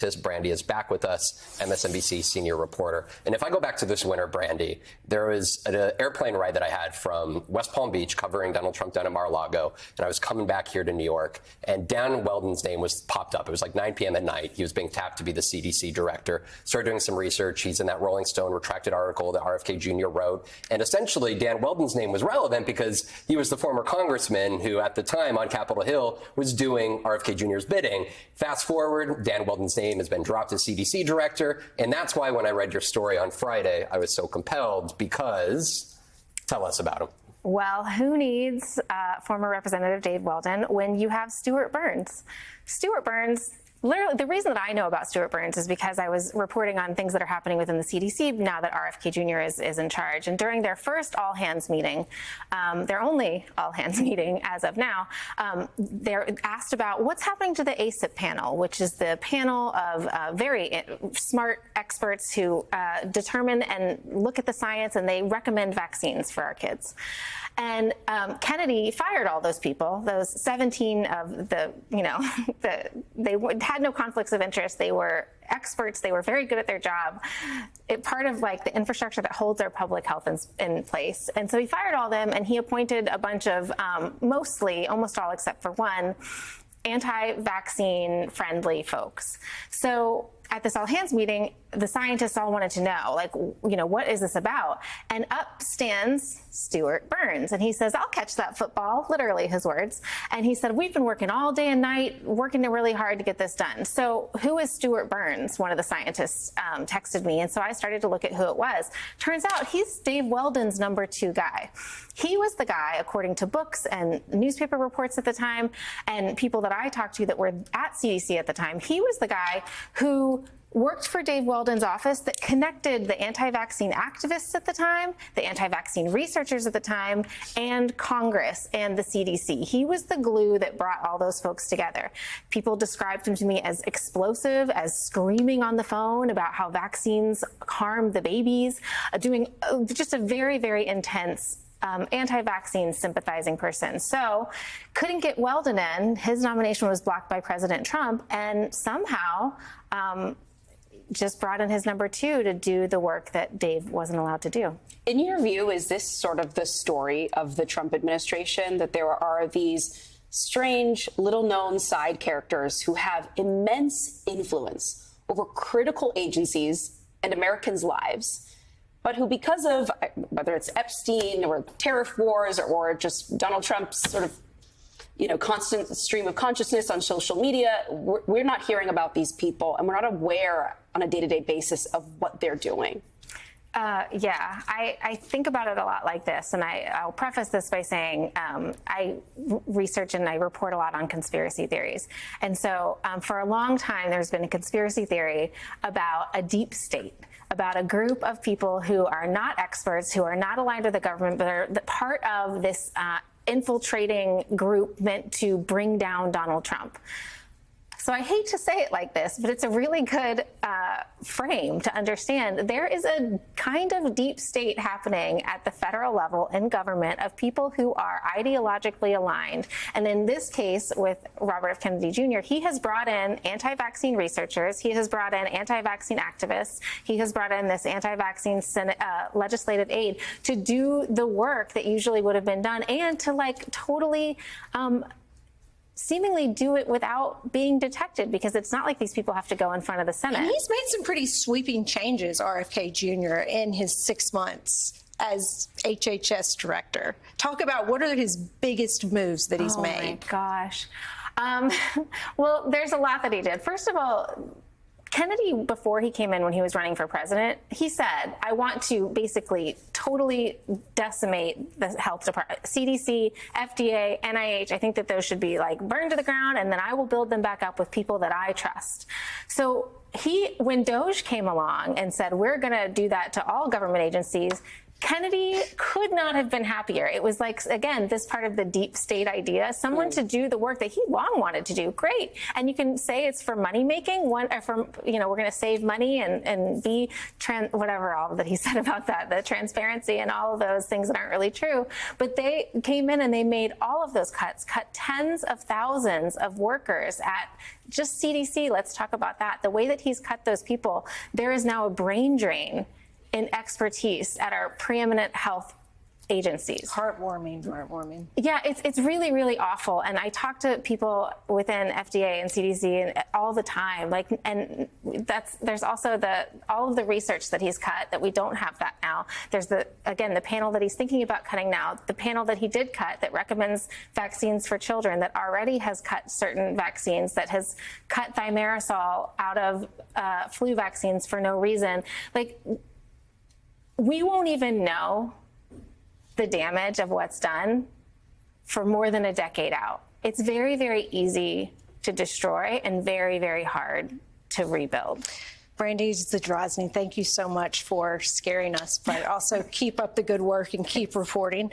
Brandi is back with us, MSNBC senior reporter. And if I go back to this winter, Brandi, there was an airplane ride that I had from West Palm Beach covering Donald Trump down in Mar-a-Lago, and I was coming back here to New York, and Dan Weldon's name was popped up. It was like 9 p.m. at night. He was being tapped to be the CDC director. Started doing some research. He's in that Rolling Stone retracted article that RFK Jr. wrote. And essentially, Dan Weldon's name was relevant because he was the former congressman who, at the time on Capitol Hill, was doing RFK Jr.'s bidding. Fast forward, Dan Weldon's name has been dropped as CDC director. And that's why when I read your story on Friday, I was so compelled because tell us about him. Well, who needs former Representative Dave Weldon when you have Stuart Burns? Stuart Burns, literally, the reason that I know about Stuart Burns is because I was reporting on things that are happening within the CDC now that RFK Jr. is in charge. And during their first all-hands meeting, their only all-hands meeting as of now, they're asked about what's happening to the ACIP panel, which is the panel of very smart experts who determine and look at the science, and they recommend vaccines for our kids. And Kennedy fired all those people, those 17 of they had no conflicts of interest. They were experts. They were very good at their job. Part of like the infrastructure that holds our public health in place. And so he fired all of them, and he appointed a bunch of mostly, almost all except for one, anti-vaccine friendly folks. So at this all-hands meeting, the scientists all wanted to know, like, what is this about? And up stands Stuart Burns, and he says, I'll catch that football, literally his words. And he said, we've been working all day and night, working really hard to get this done. So who is Stuart Burns? One of the scientists texted me, and so I started to look at who it was. Turns out he's Dave Weldon's number 2 guy. He was the guy, according to books and newspaper reports at the time, and people that I talked to that were at CDC at the time, he was the guy who worked for Dave Weldon's office that connected the anti-vaccine activists at the time, the anti-vaccine researchers at the time, and Congress and the CDC. He was the glue that brought all those folks together. People described him to me as explosive, as screaming on the phone about how vaccines harm the babies, doing just a very, very intense anti-vaccine sympathizing person. So couldn't get Weldon in. His nomination was blocked by President Trump, and somehow just brought in his number 2 to do the work that Dave wasn't allowed to do. In your view, is this sort of the story of the Trump administration, that there are these strange, little-known side characters who have immense influence over critical agencies and Americans' lives, but who, because of whether it's Epstein or tariff wars or just Donald Trump's sort of constant stream of consciousness on social media, we're not hearing about these people, and we're not aware on a day-to-day basis of what they're doing. Yeah, I think about it a lot like this, and I'll preface this by saying I research and I report a lot on conspiracy theories. And so for a long time, there's been a conspiracy theory about a deep state, about a group of people who are not experts, who are not aligned with the government, but are part of this infiltrating group meant to bring down Donald Trump. So I hate to say it like this, but it's a really good frame to understand. There is a kind of deep state happening at the federal level in government of people who are ideologically aligned. And in this case, with Robert F. Kennedy Jr., he has brought in anti-vaccine researchers. He has brought in anti-vaccine activists. He has brought in this anti-vaccine legislative aid to do the work that usually would have been done, and to totally seemingly do it without being detected, because it's not like these people have to go in front of the Senate. And he's made some pretty sweeping changes, RFK Jr., in his 6 months as HHS director. Talk about what are his biggest moves that he's made. Oh my gosh. Well, there's a lot that he did. First of all, Kennedy, before he came in, when he was running for president, he said, I want to basically totally decimate the health department, CDC, FDA, NIH. I think that those should be burned to the ground, and then I will build them back up with people that I trust. So when DOJ came along and said, we're going to do that to all government agencies, Kennedy could not have been happier. It was like, again, this part of the deep state idea, someone to do the work that he long wanted to do. Great. And you can say it's for money making, or for, we're going to save money and be whatever all that he said about that, the transparency and all of those things that aren't really true. But they came in and they made all of those cuts, cut tens of thousands of workers at just CDC. Let's talk about that. The way that he's cut those people, there is now a brain drain in expertise at our preeminent health agencies. Heartwarming. Yeah, it's really, really awful. And I talk to people within FDA and CDC and all the time. And there's also all of the research that he's cut that we don't have that now. There's the panel that he's thinking about cutting now, the panel that he did cut that recommends vaccines for children, that already has cut certain vaccines, that has cut thimerosal out of flu vaccines for no reason. We won't even know the damage of what's done for more than a decade out. It's very, very easy to destroy and very, very hard to rebuild. Brandy Zadrozny, thank you so much for scaring us, but also keep up the good work and keep reporting.